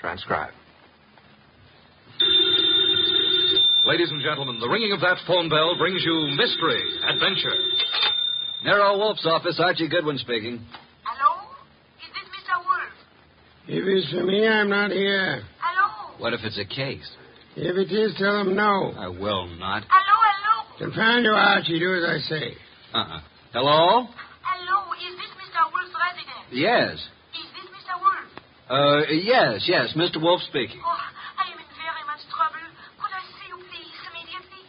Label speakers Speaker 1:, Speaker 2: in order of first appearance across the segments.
Speaker 1: Transcribe. Ladies and gentlemen, the ringing of that phone bell brings you mystery, adventure.
Speaker 2: Nero Wolfe's office, Archie Goodwin speaking.
Speaker 3: Hello? Is this Mr. Wolfe?
Speaker 4: If it's for me, I'm not here.
Speaker 3: Hello?
Speaker 2: What if it's a case?
Speaker 4: If it is, tell him no.
Speaker 2: I will not.
Speaker 3: Hello?
Speaker 4: Confound you, Archie. Do as I say.
Speaker 2: Hello?
Speaker 3: Hello? Is this Mr. Wolfe's residence?
Speaker 2: Yes.
Speaker 3: Is this Mr. Wolfe?
Speaker 2: Yes. Mr. Wolfe speaking.
Speaker 3: Oh, I am in very much trouble. Could I see you, please, immediately?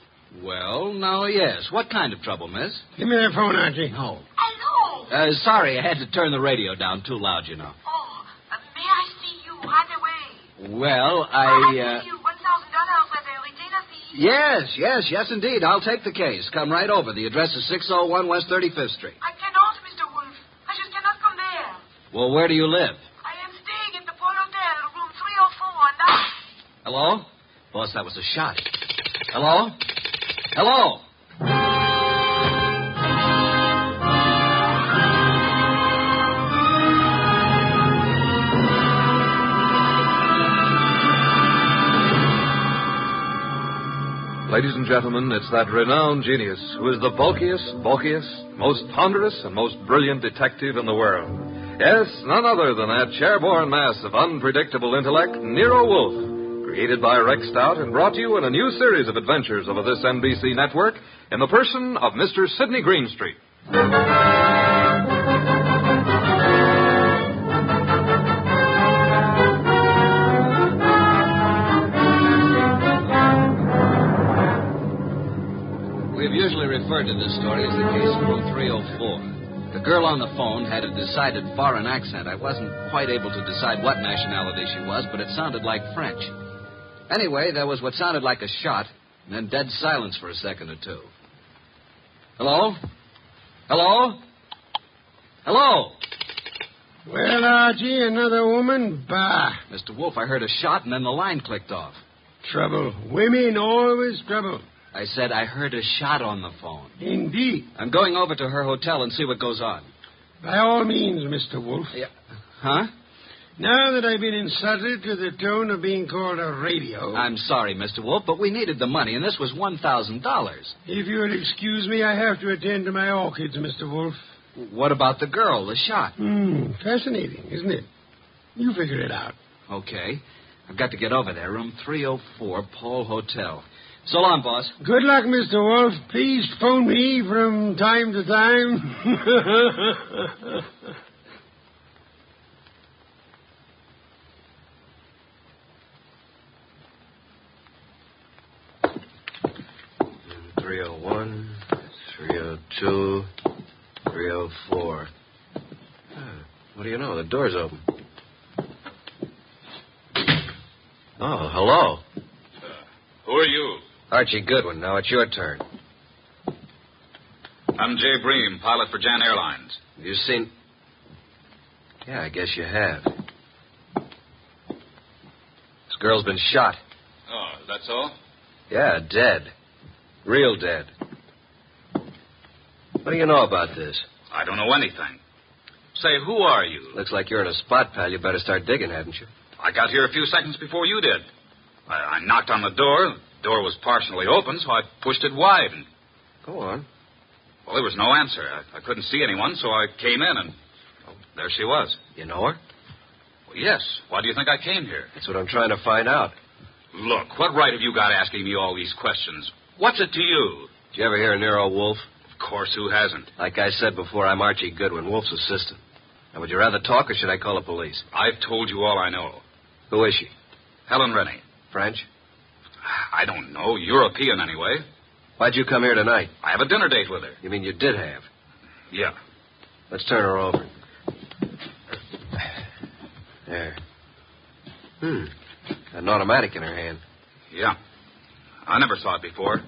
Speaker 2: Well, now, yes. What kind of trouble, miss?
Speaker 4: Give me that phone, Archie.
Speaker 2: No.
Speaker 3: Hello?
Speaker 2: Sorry, I had to turn the radio down too loud, you know.
Speaker 3: Oh, may I see you right away?
Speaker 2: Well,
Speaker 3: I'll give you $1,000 as a retainer fee.
Speaker 2: Yes, indeed. I'll take the case. Come right over. The address is 601 West 35th Street.
Speaker 3: I cannot, Mr. Wolfe. I just cannot come there.
Speaker 2: Well, where do you live?
Speaker 3: I am staying at the Pole Hotel, room 304, and I...
Speaker 2: Hello? Boss, that was a shot. Hello?
Speaker 1: Ladies and gentlemen, it's that renowned genius who is the bulkiest, most ponderous, and most brilliant detective in the world. Yes, none other than that chairborne mass of unpredictable intellect, Nero Wolfe, created by Rex Stout and brought to you in a new series of adventures over this NBC network in the person of Mr. Sidney Greenstreet.
Speaker 2: We've usually referred to this story as the case of room 304. The girl on the phone had a decided foreign accent. I wasn't quite able to decide what nationality she was, but it sounded like French. Anyway, there was what sounded like a shot, and then dead silence for a second or two. Hello?
Speaker 4: Well, Archie, another woman? Bah.
Speaker 2: Mr. Wolfe, I heard a shot, and then the line clicked off.
Speaker 4: Trouble. Women, always trouble.
Speaker 2: I said I heard a shot on the phone.
Speaker 4: Indeed.
Speaker 2: I'm going over to her hotel and see what goes on.
Speaker 4: By all means, Mr. Wolfe.
Speaker 2: Yeah. Huh?
Speaker 4: Now that I've been insulted to the tone of being called a radio...
Speaker 2: I'm sorry, Mr. Wolfe, but we needed the money, and this was $1,000.
Speaker 4: If you'll excuse me, I have to attend to my orchids, Mr. Wolfe.
Speaker 2: What about the girl, the shot?
Speaker 4: Fascinating, isn't it? You figure it out.
Speaker 2: Okay. I've got to get over there. Room 304, Pole Hotel. So long, boss.
Speaker 4: Good luck, Mr. Wolfe. Please phone me from time to time.
Speaker 5: Room 301, 302, 304. What do you know? The door's open. Oh, hello.
Speaker 6: Who are you?
Speaker 5: Archie Goodwin. Now it's your turn.
Speaker 6: I'm Jay Bream, pilot for Jan Airlines.
Speaker 5: You seen... Yeah, I guess you have. This girl's been shot.
Speaker 6: Oh, that's all?
Speaker 5: Yeah, dead. Real dead. What do you know about this?
Speaker 6: I don't know anything. Say, who are you?
Speaker 5: Looks like you're in a spot, pal. You better start digging, hadn't you?
Speaker 6: I got here a few seconds before you did. I knocked on the door. The door was partially open, so I pushed it wide. And...
Speaker 5: Go on.
Speaker 6: Well, there was no answer. I couldn't see anyone, so I came in, and there she was.
Speaker 5: You know her?
Speaker 6: Well, yes. Why do you think I came here?
Speaker 5: That's what I'm trying to find out.
Speaker 6: Look, what right have you got asking me all these questions? What's it to you?
Speaker 5: Did you ever hear of Nero Wolfe?
Speaker 6: Of course, who hasn't?
Speaker 5: Like I said before, I'm Archie Goodwin, Wolfe's assistant. Now, would you rather talk, or should I call the police?
Speaker 6: I've told you all I know.
Speaker 5: Who is she?
Speaker 6: Helen Rennie.
Speaker 5: French?
Speaker 6: I don't know. European, anyway.
Speaker 5: Why'd you come here tonight?
Speaker 6: I have a dinner date with her.
Speaker 5: You mean you did have?
Speaker 6: Yeah.
Speaker 5: Let's turn her over. There. Got an automatic in her hand.
Speaker 6: Yeah. I never saw it before.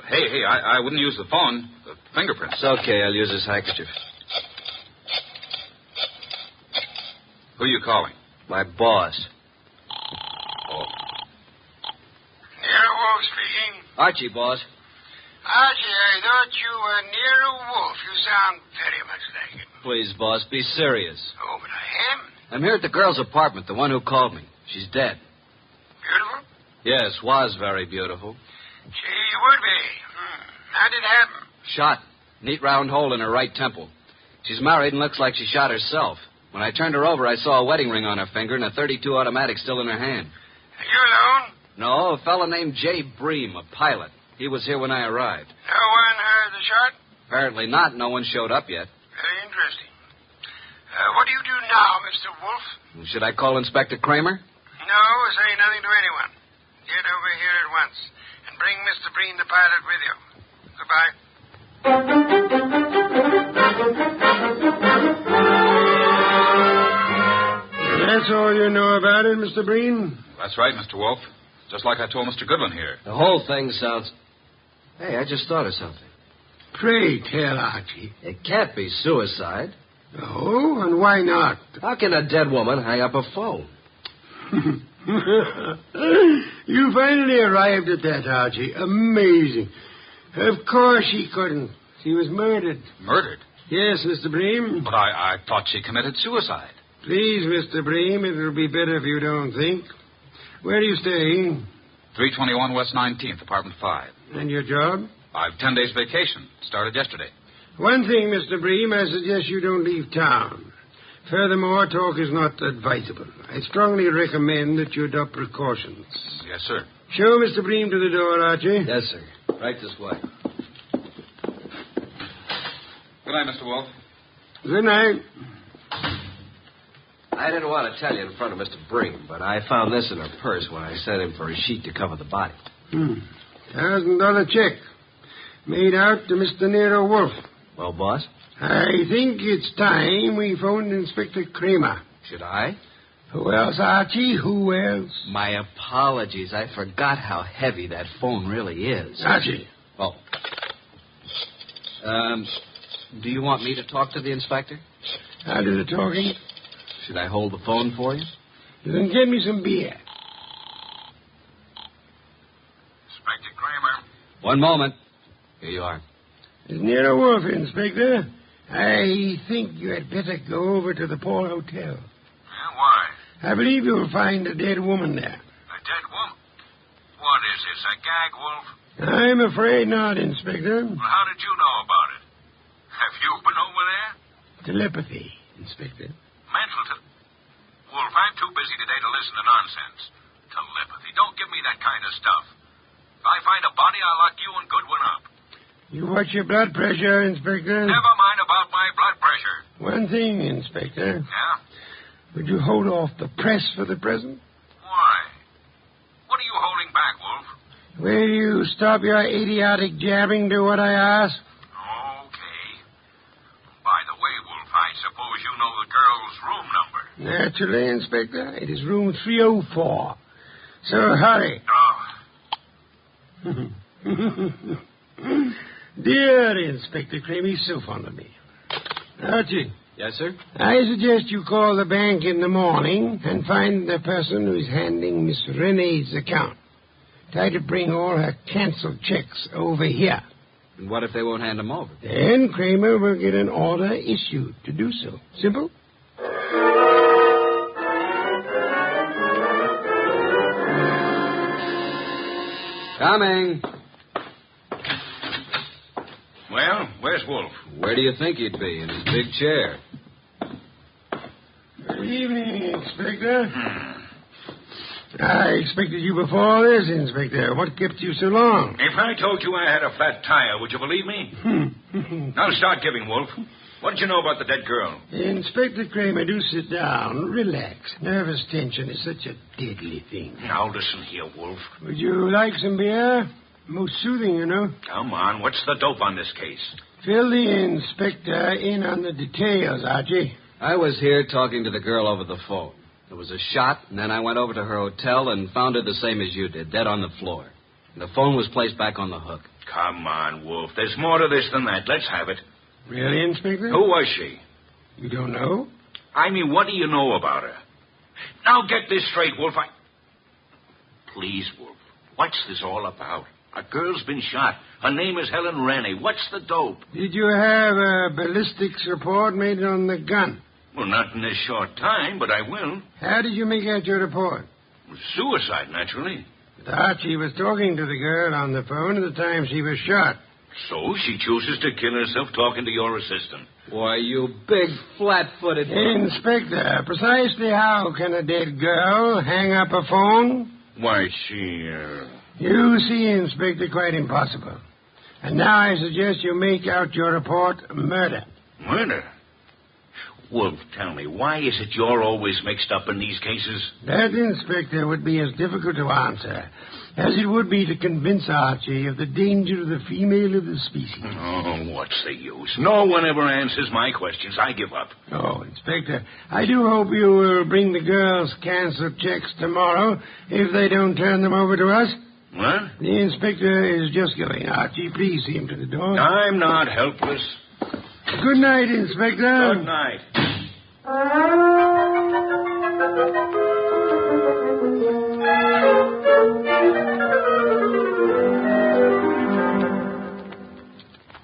Speaker 6: Hey, I wouldn't use the phone. The fingerprints.
Speaker 5: It's okay. I'll use this handkerchief.
Speaker 6: Who are you calling?
Speaker 5: My boss.
Speaker 6: Oh.
Speaker 4: Nero Wolfe speaking.
Speaker 2: Archie, boss.
Speaker 4: Archie, I thought you were Nero Wolfe. You sound very much like him.
Speaker 2: Please, boss, be serious.
Speaker 4: Oh, but I am.
Speaker 2: I'm here at the girl's apartment, the one who called me. She's dead.
Speaker 4: Beautiful?
Speaker 2: Yes, was very beautiful.
Speaker 4: She would be. How did it happen?
Speaker 2: Shot. Neat round hole in her right temple. She's married and looks like she shot herself. When I turned her over, I saw a wedding ring on her finger and a .32 automatic still in her hand.
Speaker 4: Are you alone?
Speaker 2: No, a fellow named Jay Bream, a pilot. He was here when I arrived.
Speaker 4: No one heard the shot?
Speaker 2: Apparently not. No one showed up yet.
Speaker 4: Very interesting. What do you do now, Mr. Wolfe?
Speaker 2: Should I call Inspector Kramer?
Speaker 4: No, say nothing to anyone. Get over here at once. And bring Mr. Breen, the pilot, with you. Goodbye. That's all you know about it, Mr. Breen?
Speaker 6: That's right, Mr. Wolfe. Just like I told Mr. Goodwin here.
Speaker 5: The whole thing sounds... Hey, I just thought of something.
Speaker 4: Pray tell, Archie.
Speaker 5: It can't be suicide.
Speaker 4: Oh, and why not?
Speaker 5: How can a dead woman hang up a phone?
Speaker 4: You finally arrived at that, Archie. Amazing. Of course she couldn't. She was murdered.
Speaker 6: Murdered?
Speaker 4: Yes, Mr. Bream.
Speaker 6: But I thought she committed suicide.
Speaker 4: Please, Mr. Bream, it'll be better if you don't think. Where do you stay?
Speaker 6: 321 West 19th, apartment 5.
Speaker 4: And your job?
Speaker 6: I've 10 days vacation. Started yesterday.
Speaker 4: One thing, Mr. Bream, I suggest you don't leave town. Furthermore, talk is not advisable. I strongly recommend that you adopt precautions.
Speaker 6: Yes, sir.
Speaker 4: Show Mr. Bream to the door, Archie.
Speaker 5: Yes, sir. Right this way.
Speaker 6: Good night, Mr. Wolfe.
Speaker 4: Good night.
Speaker 5: I didn't want to tell you in front of Mr. Bream, but I found this in her purse when I sent him for a sheet to cover the body.
Speaker 4: $1,000 check. Made out to Mr. Nero Wolfe.
Speaker 5: Well, boss?
Speaker 4: I think it's time we phoned Inspector Kramer.
Speaker 5: Should I?
Speaker 4: Who else, Archie? Who else?
Speaker 2: My apologies. I forgot how heavy that phone really is.
Speaker 4: Archie.
Speaker 2: Oh. Do you want me to talk to the inspector?
Speaker 4: I'll do the talking.
Speaker 2: Should I hold the phone for you?
Speaker 4: You can get me some beer.
Speaker 7: Inspector Kramer.
Speaker 2: One moment. Here you are.
Speaker 4: It's Nero Wolfe, Inspector. I think you had better go over to the Paul Hotel.
Speaker 7: Yeah, why?
Speaker 4: I believe you'll find a dead woman there.
Speaker 7: A dead woman? What is this, a gag, Wolf?
Speaker 4: I'm afraid not, Inspector.
Speaker 7: Well, how did you know about it? Have you been over there?
Speaker 4: Telepathy, Inspector.
Speaker 7: Mental Wolf, I'm too busy today to listen to nonsense. Telepathy. Don't give me that kind of stuff. If I find a body, I'll lock you and Goodwin up.
Speaker 4: You watch your blood pressure, Inspector.
Speaker 7: Never mind about my blood pressure.
Speaker 4: One thing, Inspector.
Speaker 7: Yeah?
Speaker 4: Would you hold off the press for the present?
Speaker 7: Why? What are you holding back, Wolf?
Speaker 4: Will you stop your idiotic jabbing to what I ask?
Speaker 7: Okay. By the way, Wolf, I suppose you know the girl's room number.
Speaker 4: Naturally, Inspector. It is room 304. So hurry.
Speaker 7: Oh.
Speaker 4: Dear Inspector Kramer, he's so fond of me. Archie.
Speaker 2: Yes, sir?
Speaker 4: I suggest you call the bank in the morning and find the person who's handling Miss Renee's account. Try to bring all her canceled checks over here.
Speaker 2: And what if they won't hand them over?
Speaker 4: Then Kramer will get an order issued to do so. Simple?
Speaker 2: Coming.
Speaker 7: Well, where's Wolf?
Speaker 2: Where do you think he'd be? In his big chair.
Speaker 4: Good evening, Inspector. I expected you before this, Inspector. What kept you so long?
Speaker 7: If I told you I had a flat tire, would you believe me? Now start giving, Wolf. What did you know about the dead girl?
Speaker 4: Inspector Kramer, do sit down. Relax. Nervous tension is such a deadly thing.
Speaker 7: Now listen here, Wolf.
Speaker 4: Would you like some beer? Most soothing, you know.
Speaker 7: Come on, what's the dope on this case?
Speaker 4: Fill the inspector in on the details, Archie.
Speaker 2: I was here talking to the girl over the phone. There was a shot, and then I went over to her hotel and found her the same as you did, dead on the floor. And the phone was placed back on the hook.
Speaker 7: Come on, Wolf. There's more to this than that. Let's have it.
Speaker 4: Really, Inspector?
Speaker 7: Who was she?
Speaker 4: You don't know?
Speaker 7: I mean, what do you know about her? Now get this straight, Wolf. Please, Wolf. What's this all about? A girl's been shot. Her name is Helen Rennie. What's the dope?
Speaker 4: Did you have a ballistics report made on the gun?
Speaker 7: Well, not in this short time, but I will.
Speaker 4: How did you make out your report?
Speaker 7: Suicide, naturally.
Speaker 4: But Archie was talking to the girl on the phone at the time she was shot.
Speaker 7: So she chooses to kill herself talking to your assistant.
Speaker 2: Why, you big, flat-footed...
Speaker 4: Inspector, precisely how can a dead girl hang up a phone?
Speaker 7: Why, she,
Speaker 4: You see, Inspector, quite impossible. And now I suggest you make out your report murder.
Speaker 7: Murder? Wolf, tell me, why is it you're always mixed up in these cases?
Speaker 4: That, Inspector, would be as difficult to answer as it would be to convince Archie of the danger of the female of the species.
Speaker 7: Oh, what's the use? No one ever answers my questions. I give up.
Speaker 4: Oh, Inspector, I do hope you will bring the girls' canceled checks tomorrow if they don't turn them over to us.
Speaker 7: What?
Speaker 4: The inspector is just going. Archie, please see him to the door.
Speaker 7: I'm not helpless.
Speaker 4: Good night, Inspector.
Speaker 7: Good night.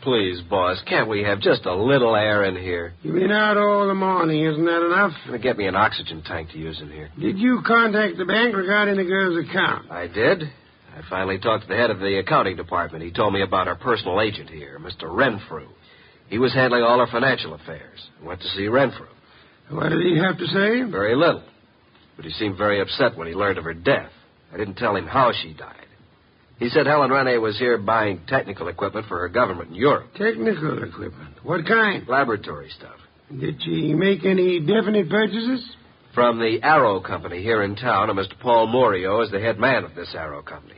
Speaker 5: Please, boss, can't we have just a little air in here?
Speaker 4: You've been out all the morning. Isn't that enough?
Speaker 5: Gonna get me an oxygen tank to use in here.
Speaker 4: Did you contact the bank regarding the girl's account?
Speaker 5: I did. I finally talked to the head of the accounting department. He told me about our personal agent here, Mr. Renfrew. He was handling all our financial affairs. I went to see Renfrew.
Speaker 4: What did he have to say?
Speaker 5: Very little. But he seemed very upset when he learned of her death. I didn't tell him how she died. He said Helen Rene was here buying technical equipment for her government in Europe.
Speaker 4: Technical equipment? What kind?
Speaker 5: Laboratory stuff.
Speaker 4: Did she make any definite purchases?
Speaker 5: From the Arrow Company here in town, and Mr. Paul Morio is the head man of this Arrow Company.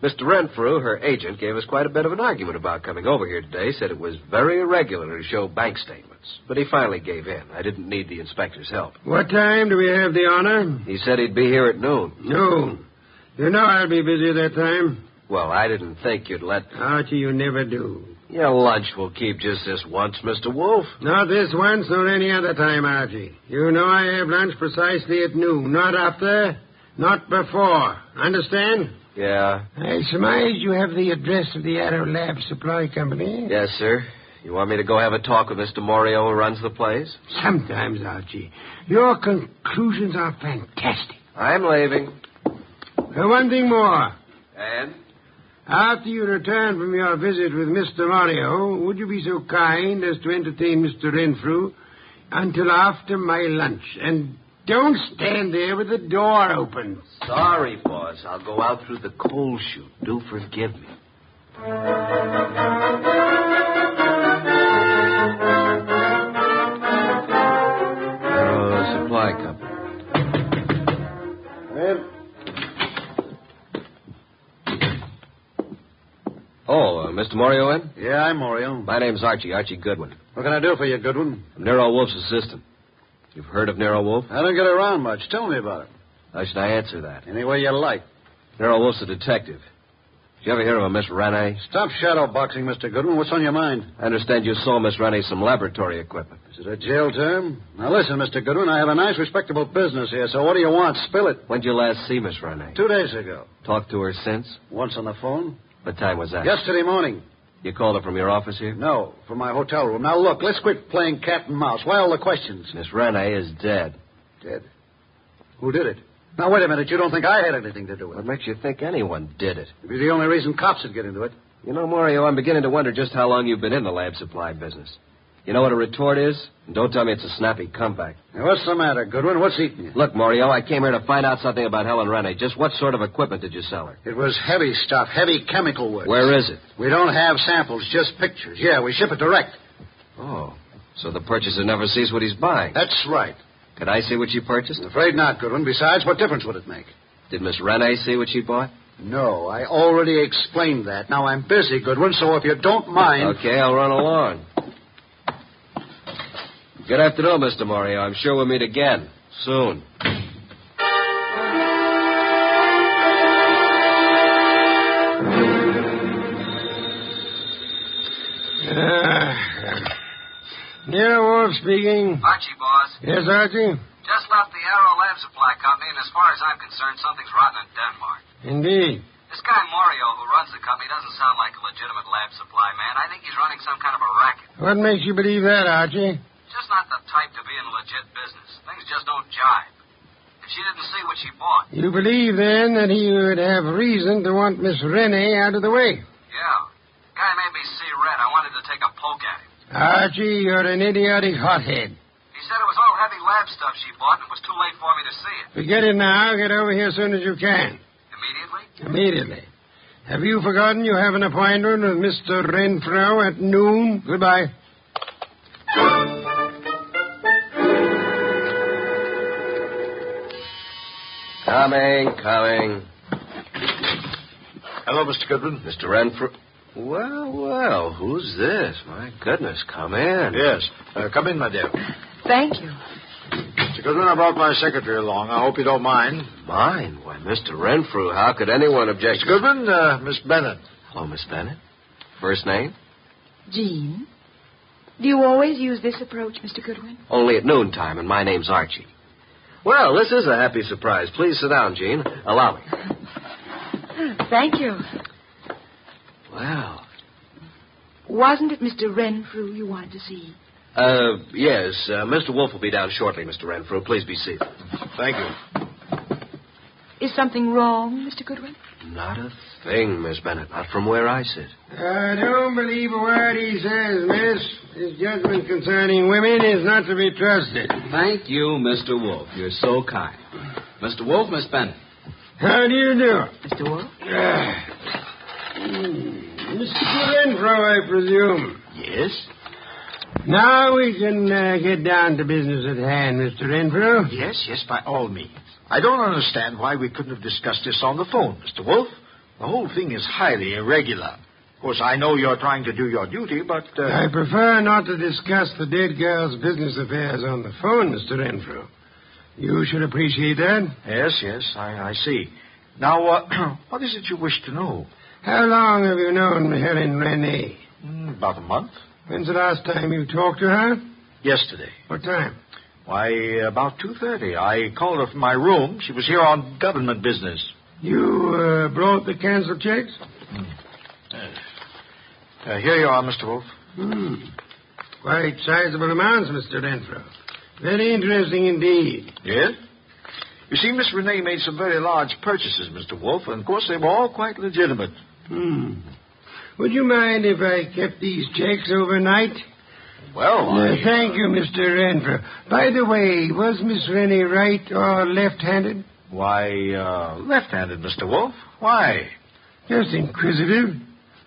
Speaker 5: Mr. Renfrew, her agent, gave us quite a bit of an argument about coming over here today, said it was very irregular to show bank statements. But he finally gave in. I didn't need the inspector's help.
Speaker 4: What time do we have the honor?
Speaker 5: He said he'd be here at noon.
Speaker 4: Noon. You know I'll be busy that time.
Speaker 5: Well, I didn't think you'd let...
Speaker 4: Archie, you never do.
Speaker 5: Your lunch will keep just this once, Mr. Wolfe.
Speaker 4: Not this once nor any other time, Archie. You know I have lunch precisely at noon. Not after, not before. Understand?
Speaker 5: Yeah.
Speaker 4: I surmise you have the address of the Arrow Lab Supply Company.
Speaker 5: Yes, sir. You want me to go have a talk with Mr. Morio who runs the place?
Speaker 4: Sometimes, Archie. Your conclusions are fantastic.
Speaker 5: I'm leaving.
Speaker 4: One thing more.
Speaker 5: And?
Speaker 4: After you return from your visit with Mr. Morio, would you be so kind as to entertain Mr. Renfrew until after my lunch? And don't stand there with the door open.
Speaker 5: Sorry, boss. I'll go out through the coal chute. Do forgive me. Supply Company. Oh, Mr. Morio in?
Speaker 8: Yeah, I'm Morio.
Speaker 5: My name's Archie Goodwin.
Speaker 8: What can I do for you, Goodwin?
Speaker 5: I'm Nero Wolfe's assistant. You've heard of Nero Wolfe?
Speaker 8: I don't get around much. Tell me about it.
Speaker 5: How should I answer that?
Speaker 8: Any way you like.
Speaker 5: Nero Wolfe's a detective. Did you ever hear of a Miss Rene?
Speaker 8: Stop shadowboxing, Mr. Goodwin. What's on your mind?
Speaker 5: I understand you sold Miss Rene some laboratory equipment.
Speaker 8: Is it a jail term? Now, listen, Mr. Goodwin, I have a nice, respectable business here, so what do you want? Spill it.
Speaker 5: When'd you last see Miss Rene?
Speaker 8: 2 days ago.
Speaker 5: Talked to her since?
Speaker 8: Once on the phone.
Speaker 5: What time was that?
Speaker 8: Yesterday morning.
Speaker 5: You called her from your office here?
Speaker 8: No, from my hotel room. Now, look, let's quit playing cat and mouse. Why all the questions?
Speaker 5: Miss Rene is dead.
Speaker 8: Dead? Who did it? Now, wait a minute. You don't think I had anything to do with it?
Speaker 5: What makes you think anyone did it?
Speaker 8: It'd be the only reason cops would get into it.
Speaker 5: You know, Morio, I'm beginning to wonder just how long you've been in the lab supply business. You know what a retort is? And don't tell me it's a snappy comeback.
Speaker 8: Now, what's the matter, Goodwin? What's eating you?
Speaker 5: Look, Morio, I came here to find out something about Helen Rene. Just what sort of equipment did you sell her?
Speaker 8: It was heavy stuff, heavy chemical work.
Speaker 5: Where is it?
Speaker 8: We don't have samples, just pictures. Yeah, we ship it direct.
Speaker 5: Oh, so the purchaser never sees what he's buying.
Speaker 8: That's right.
Speaker 5: Could I see what she purchased?
Speaker 8: I'm afraid not, Goodwin. Besides, what difference would it make?
Speaker 5: Did Miss Rene see what she bought?
Speaker 8: No, I already explained that. Now, I'm busy, Goodwin, so if you don't mind...
Speaker 5: Okay, I'll run along. Good afternoon, Mr. Morio. I'm sure we'll meet again. Soon.
Speaker 4: Nero Wolfe speaking.
Speaker 2: Archie, boss.
Speaker 4: Yes, Archie?
Speaker 2: Just left the Arrow Lab Supply Company, and as far as I'm concerned, something's rotten in Denmark.
Speaker 4: Indeed.
Speaker 2: This guy Morio, who runs the company, doesn't sound like a legitimate lab supply man. I think he's running some kind of a racket.
Speaker 4: What makes you believe that, Archie?
Speaker 2: Just not the type to be in legit business. Things just don't jive. If she didn't see what she bought.
Speaker 4: You believe, then, that he would have reason to want Miss Rennie out of the way?
Speaker 2: Yeah. Guy made me see red. I wanted to take a poke at him.
Speaker 4: Archie, you're an idiotic hothead.
Speaker 2: He said it was all heavy lab stuff she bought and it was too late for me to see it.
Speaker 4: Forget it now. Get over here as soon as you can.
Speaker 2: Immediately?
Speaker 4: Immediately. Have you forgotten you have an appointment with Mr. Renfrew at noon? Goodbye.
Speaker 5: Coming.
Speaker 9: Hello, Mr. Goodwin.
Speaker 5: Mr. Renfrew. Well, who's this? My goodness, come in.
Speaker 9: Yes. Come in, my dear.
Speaker 3: Thank you.
Speaker 9: Mr. Goodwin, I brought my secretary along. I hope you don't mind.
Speaker 5: Mine? Why, Mr. Renfrew, how could anyone object?
Speaker 9: Mr. Goodwin, Miss Bennett.
Speaker 5: Hello, Miss Bennett. First name?
Speaker 3: Jean? Do you always use this approach, Mr. Goodwin?
Speaker 5: Only at noontime, and my name's Archie. Well, this is a happy surprise. Please sit down, Jean. Allow me.
Speaker 3: Thank you.
Speaker 5: Well.
Speaker 3: Wasn't it Mr. Renfrew you wanted to see?
Speaker 5: Yes. Mr. Wolfe will be down shortly, Mr. Renfrew. Please be seated.
Speaker 9: Thank you.
Speaker 3: Is something wrong, Mr. Goodwin?
Speaker 5: Not a thing, Miss Bennett. Not from where I sit.
Speaker 4: I don't believe a word he says, miss. His judgment concerning women is not to be trusted.
Speaker 2: Thank you, Mr. Wolfe. You're so kind. Mr. Wolfe, Miss Bennett.
Speaker 4: How do you do?
Speaker 3: Mr. Wolfe?
Speaker 4: Mr. Renfrew, I presume.
Speaker 9: Yes?
Speaker 4: Now we can get down to business at hand, Mr. Renfrew.
Speaker 9: Yes, by all means. I don't understand why we couldn't have discussed this on the phone, Mr. Wolfe. The whole thing is highly irregular. Of course, I know you're trying to do your duty, but...
Speaker 4: I prefer not to discuss the dead girl's business affairs on the phone, Mr. Renfrew. You should appreciate that.
Speaker 9: Yes, I see. Now, what is it you wish to know?
Speaker 4: How long have you known Helen Rennie?
Speaker 9: About a month.
Speaker 4: When's the last time you talked to her?
Speaker 9: Yesterday.
Speaker 4: What time?
Speaker 9: Why, about 2:30. I called her from my room. She was here on government business.
Speaker 4: You brought the canceled checks?
Speaker 9: Here you are, Mr. Wolfe.
Speaker 4: Quite sizable amounts, Mr. Renfrew. Very interesting indeed.
Speaker 9: Yes? You see, Miss Renee made some very large purchases, Mr. Wolfe, and of course they were all quite legitimate.
Speaker 4: Would you mind if I kept these checks overnight?
Speaker 9: Well,
Speaker 4: Thank you, Mr. Renfrew. By the way, was Miss Rennie right or left-handed?
Speaker 9: Why, left-handed, Mr. Wolfe. Why?
Speaker 4: Just inquisitive.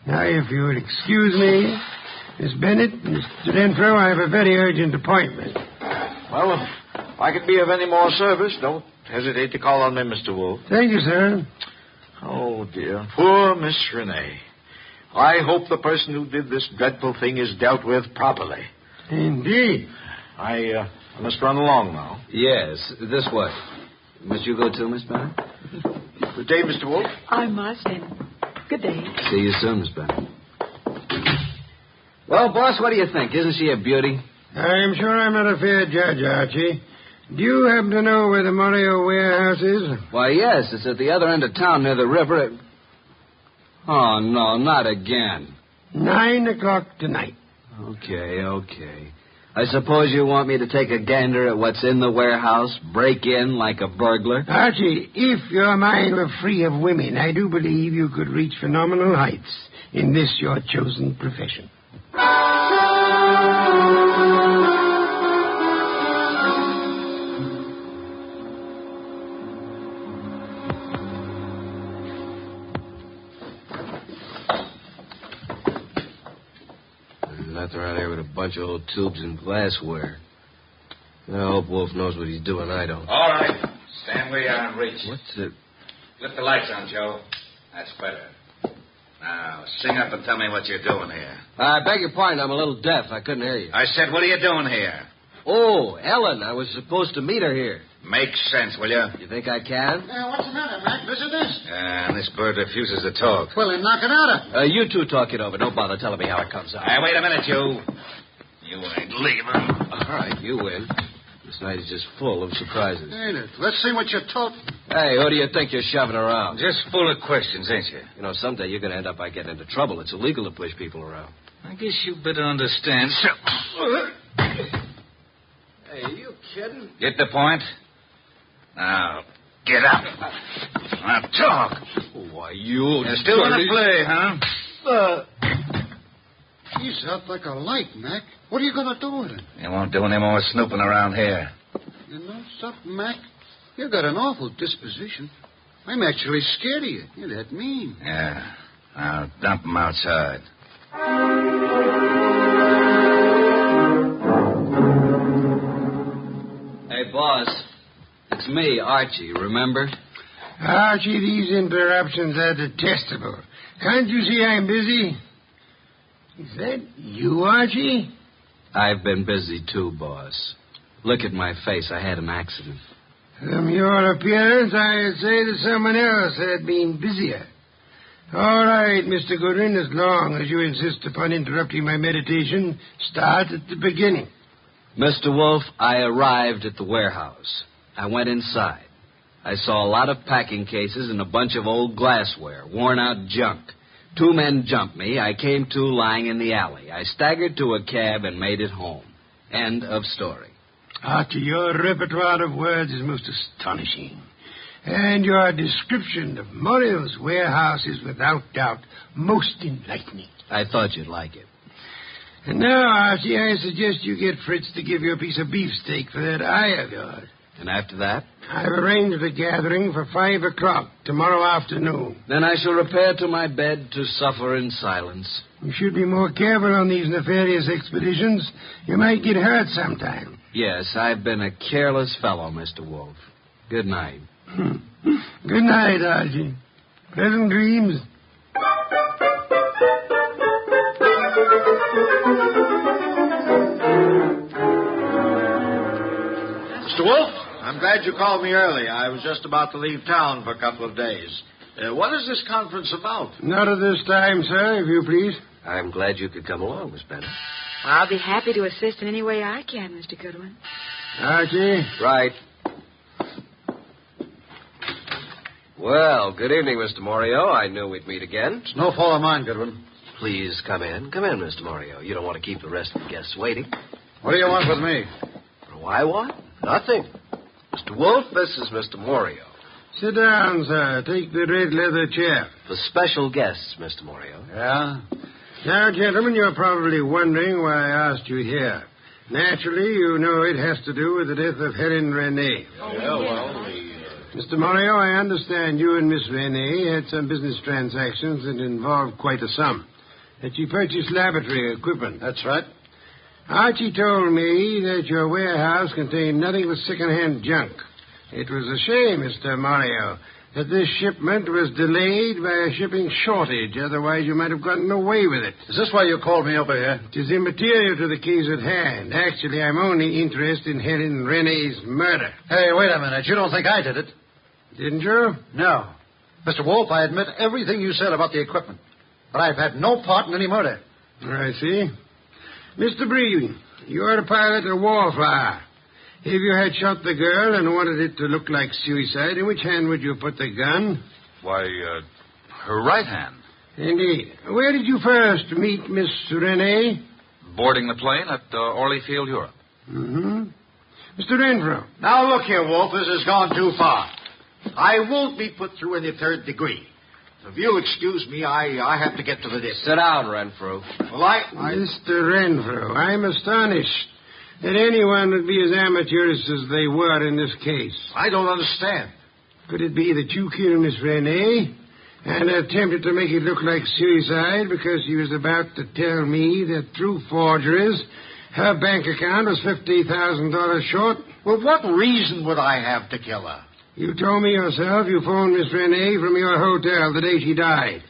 Speaker 4: Now, if you would excuse me, Miss Bennett, Mr. Renfrew, I have a very urgent appointment.
Speaker 9: Well, if I can be of any more service, don't hesitate to call on me, Mr. Wolfe.
Speaker 4: Thank you, sir.
Speaker 9: Oh, dear. Poor Miss Renee. I hope the person who did this dreadful thing is dealt with properly.
Speaker 4: Indeed.
Speaker 9: I must run along now.
Speaker 2: Yes, this way. Must you go too, Miss Bennett?
Speaker 9: Good day, Mr. Wolfe.
Speaker 3: I must, and good day.
Speaker 2: See you soon, Miss Bennett. Well, boss, what do you think? Isn't she a beauty?
Speaker 4: I'm sure I'm not a fair judge, Archie. Do you happen to know where the Morio warehouse is?
Speaker 2: Why, yes, it's at the other end of town near the river. Oh, no, not again.
Speaker 4: 9:00 tonight.
Speaker 2: Okay. I suppose you want me to take a gander at what's in the warehouse, break in like a burglar?
Speaker 4: Archie, if your mind were free of women, I do believe you could reach phenomenal heights in this your chosen profession.
Speaker 5: Nothing around here with a bunch of old tubes and glassware. I hope Wolfe knows what he's doing. I don't.
Speaker 6: All right. Stand where you are and reach.
Speaker 5: What's it?
Speaker 6: Flip the lights on, Joe. That's better. Now, sing up and tell me what you're doing here.
Speaker 5: I beg your pardon. I'm a little deaf. I couldn't hear you.
Speaker 6: I said, what are you doing here?
Speaker 5: Oh, Ellen. I was supposed to meet her here.
Speaker 6: Make sense, will you?
Speaker 5: You think I can?
Speaker 8: What's the matter, Mac? Visitors?
Speaker 6: And this bird refuses to talk.
Speaker 8: Well, then knock it out.
Speaker 5: You two talk it over. Don't bother telling me how it comes out.
Speaker 6: Hey, wait a minute, you. You ain't leaving.
Speaker 5: All right, you win. This night is just full of surprises.
Speaker 8: Ain't it? Let's see what you're toting.
Speaker 5: Hey, who do you think you're shoving around?
Speaker 6: Just full of questions, ain't you?
Speaker 5: You know, someday you're going to end up by getting into trouble. It's illegal to push people around.
Speaker 6: I guess you better understand.
Speaker 5: Hey, you kidding?
Speaker 6: Get the point? Now, get up. Now, talk.
Speaker 5: Why, you...
Speaker 6: You're still going to play, huh?
Speaker 8: He's out like a light, Mac. What are you going to do with him?
Speaker 6: You won't do any more snooping around here.
Speaker 8: You know something, Mac? You got an awful disposition. I'm actually scared of you. You're that mean.
Speaker 6: Yeah. I'll dump him outside.
Speaker 2: Hey, boss. It's me, Archie, remember?
Speaker 4: Archie, these interruptions are detestable. Can't you see I'm busy? Is that you, Archie?
Speaker 2: I've been busy, too, boss. Look at my face. I had an accident.
Speaker 4: From your appearance, I'd say that someone else had been busier. All right, Mr. Goodwin, as long as you insist upon interrupting my meditation, start at the beginning.
Speaker 2: Mr. Wolfe, I arrived at the warehouse. I went inside. I saw a lot of packing cases and a bunch of old glassware, worn-out junk. 2 men jumped me. I came to lying in the alley. I staggered to a cab and made it home. End of story.
Speaker 4: Archie, your repertoire of words is most astonishing. And your description of Morrill's warehouse is without doubt most enlightening.
Speaker 2: I thought you'd like it.
Speaker 4: And now, Archie, I suggest you get Fritz to give you a piece of beefsteak for that eye of yours.
Speaker 2: And after that?
Speaker 4: I've arranged a gathering for 5 o'clock tomorrow afternoon.
Speaker 2: Then I shall repair to my bed to suffer in silence.
Speaker 4: You should be more careful on these nefarious expeditions. You might get hurt sometime.
Speaker 2: Yes, I've been a careless fellow, Mr. Wolfe. Good night.
Speaker 4: Good night, Archie. Pleasant dreams.
Speaker 9: Mr. Wolfe, I'm glad you called me early. I was just about to leave town for a couple of days. What is this conference about?
Speaker 4: Not at this time, sir, if you please.
Speaker 5: I'm glad you could come along, Miss Bennet.
Speaker 3: I'll be happy to assist in any way I can, Mr. Goodwin.
Speaker 4: Archie?
Speaker 5: Right. Well, good evening, Mr. Morio. I knew we'd meet again.
Speaker 8: It's no fault of mine, Goodwin.
Speaker 5: Please come in. Come in, Mr. Morio. You don't want to keep the rest of the guests waiting.
Speaker 8: What do you want with me?
Speaker 5: Why, what? Nothing. Mr. Wolfe, this is Mr. Morio.
Speaker 4: Sit down, sir. Take the red leather chair.
Speaker 5: For special guests, Mr. Morio.
Speaker 8: Yeah?
Speaker 4: Now, gentlemen, you're probably wondering why I asked you here. Naturally, you know it has to do with the death of Helen Renee. Mr. Morio, I understand you and Miss Renee had some business transactions that involved quite a sum. That you purchased laboratory equipment.
Speaker 8: That's right.
Speaker 4: Archie told me that your warehouse contained nothing but second-hand junk. It was a shame, Mr. Morio, that this shipment was delayed by a shipping shortage. Otherwise, you might have gotten away with it.
Speaker 8: Is this why you called me over here?
Speaker 4: It is immaterial to the case at hand. Actually, I'm only interested in Helen Renee's murder.
Speaker 8: Hey, wait a minute. You don't think I did it?
Speaker 4: Didn't you?
Speaker 8: No. Mr. Wolfe, I admit everything you said about the equipment. But I've had no part in any murder.
Speaker 4: I see. Mr. Breen, you're a pilot of Wallflower. If you had shot the girl and wanted it to look like suicide, in which hand would you put the gun?
Speaker 6: Why, her right hand.
Speaker 4: Indeed. Where did you first meet Miss Renee?
Speaker 6: Boarding the plane at Orlyfield, Europe.
Speaker 4: Mm-hmm. Mr. Renfrew.
Speaker 9: Now, look here, Wolfe. This has gone too far. I won't be put through any third degree. If you'll excuse me, I have to get to the disc.
Speaker 5: Sit down, Renfrew.
Speaker 9: Well,
Speaker 4: Mr. Renfrew, I'm astonished that anyone would be as amateurish as they were in this case.
Speaker 9: I don't understand.
Speaker 4: Could it be that you killed Miss Renee and attempted to make it look like suicide because she was about to tell me that through forgeries her bank account was $50,000 short?
Speaker 9: Well, what reason would I have to kill her?
Speaker 4: You told me yourself you phoned Miss Renee from your hotel the day she died.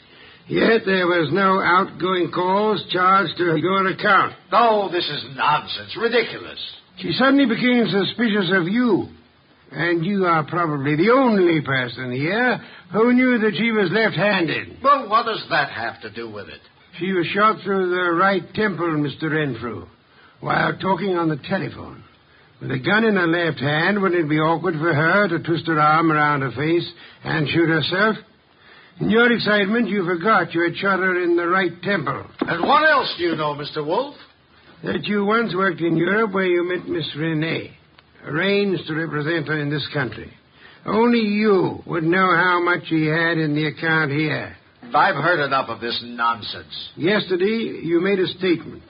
Speaker 4: Yet there was no outgoing calls charged to your account.
Speaker 9: No, this is nonsense. Ridiculous.
Speaker 4: She suddenly became suspicious of you. And you are probably the only person here who knew that she was left-handed.
Speaker 9: Well, what does that have to do with it?
Speaker 4: She was shot through the right temple, Mr. Renfrew, while talking on the telephone. With a gun in her left hand, wouldn't it be awkward for her to twist her arm around her face and shoot herself? In your excitement, you forgot you had shot her in the right temple.
Speaker 9: And what else do you know, Mr. Wolfe?
Speaker 4: that you once worked in Europe where you met Miss Renee, arranged to represent her in this country. Only you would know how much he had in the account here.
Speaker 9: I've heard enough of this nonsense.
Speaker 4: Yesterday, you made a statement.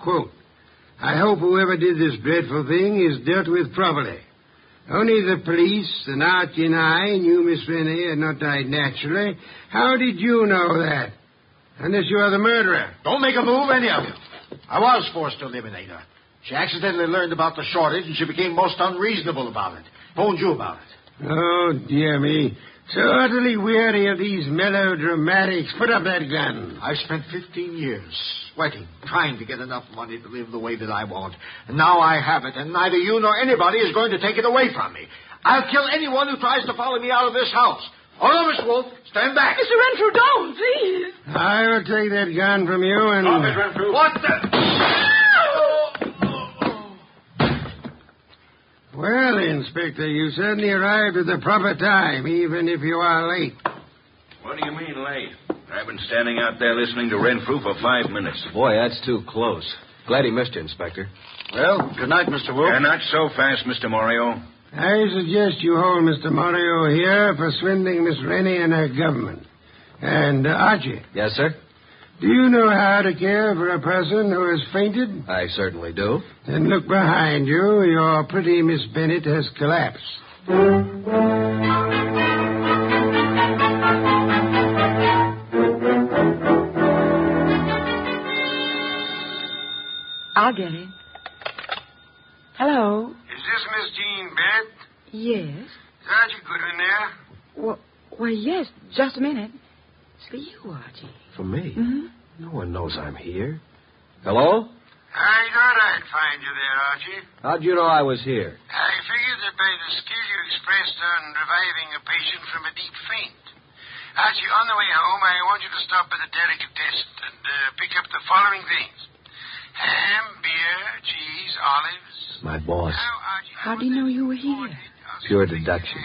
Speaker 4: Quote, I hope whoever did this dreadful thing is dealt with properly. Only the police and Archie and I knew Miss Renee had not died naturally. How did you know that? Unless you are the murderer.
Speaker 9: Don't make a move, any of you. I was forced to eliminate her. She accidentally learned about the shortage, and she became most unreasonable about it. Phoned you about it.
Speaker 4: Oh, dear me. So utterly weary of these melodramatics. Put up that gun.
Speaker 9: I've spent 15 years sweating, trying to get enough money to live the way that I want. And now I have it, and neither you nor anybody is going to take it away from me. I'll kill anyone who tries to follow me out of this house. Oh, Miss Wolfe, stand back.
Speaker 3: Mr. Renfrew, don't, please.
Speaker 4: I will take that gun from you and...
Speaker 9: Stop it, Renfrew. What the...
Speaker 4: Well, Inspector, you certainly arrived at the proper time, even if you are late.
Speaker 7: What do you mean, late? I've been standing out there listening to Renfrew for 5 minutes.
Speaker 5: Boy, that's too close. Glad he missed you, Inspector.
Speaker 8: Well, good night, Mr. Wolfe.
Speaker 7: Not so fast, Mr. Morio.
Speaker 4: I suggest you hold Mr. Morio here for swindling Miss Rennie and her government. And, Archie.
Speaker 5: Yes, sir?
Speaker 4: Do you know how to care for a person who has fainted?
Speaker 5: I certainly do.
Speaker 4: Then look behind you. Your pretty Miss Bennett has collapsed.
Speaker 10: I'll get it. Hello?
Speaker 4: Is this Miss Jean Bennett?
Speaker 10: Yes.
Speaker 4: Is Archie Goodwin there?
Speaker 10: Well, yes. Just a minute. It's for you, Archie.
Speaker 5: For me?
Speaker 10: Mm-hmm.
Speaker 5: No one knows I'm here. Hello?
Speaker 4: I thought I'd find you there, Archie.
Speaker 5: How'd you know I was here?
Speaker 4: I figured that by the skill you expressed on reviving a patient from a deep faint. Archie, on the way home, I want you to stop at the delicatessen and pick up the following things. Ham, beer, cheese, olives.
Speaker 5: My boss.
Speaker 10: How do you know you were here?
Speaker 5: Pure deduction.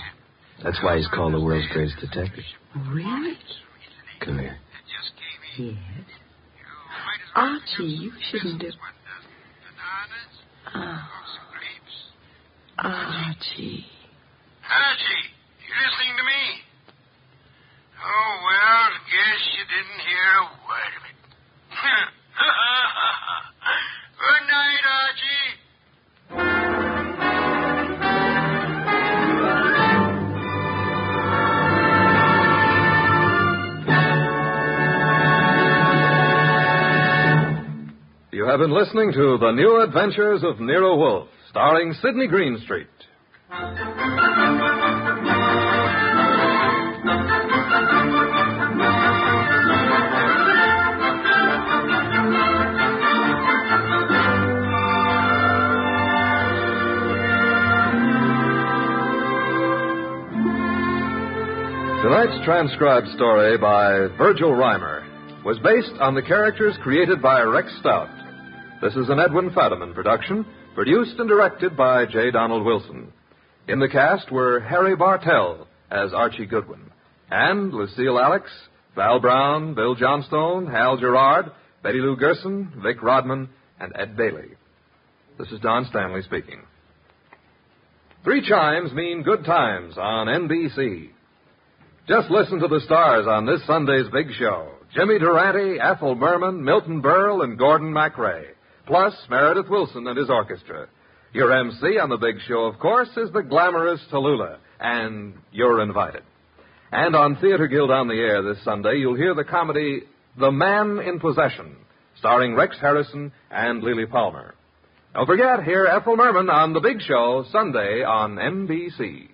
Speaker 5: That's why he's called the world's greatest detective.
Speaker 10: Really?
Speaker 5: Come here.
Speaker 10: Yes. Archie, you shouldn't have... Archie.
Speaker 4: Archie, you listening to me? Oh, well, guess you didn't hear a word of it. Good night, Archie.
Speaker 1: You have been listening to The New Adventures of Nero Wolfe, starring Sidney Greenstreet. Tonight's transcribed story by Virgil Reimer was based on the characters created by Rex Stout. This is an Edwin Fadiman production, produced and directed by J. Donald Wilson. In the cast were Harry Bartell as Archie Goodwin, and Lucille Alex, Val Brown, Bill Johnstone, Hal Gerard, Betty Lou Gerson, Vic Rodman, and Ed Bailey. This is Don Stanley speaking. 3 chimes mean good times on NBC. Just listen to the stars on this Sunday's big show. Jimmy Durante, Ethel Merman, Milton Berle, and Gordon MacRae. Plus Meredith Wilson and his orchestra. Your MC on the big show, of course, is the glamorous Tallulah. And you're invited. And on Theater Guild on the Air this Sunday, you'll hear the comedy The Man in Possession, starring Rex Harrison and Lily Palmer. Don't forget, hear Ethel Merman on the big show Sunday on NBC.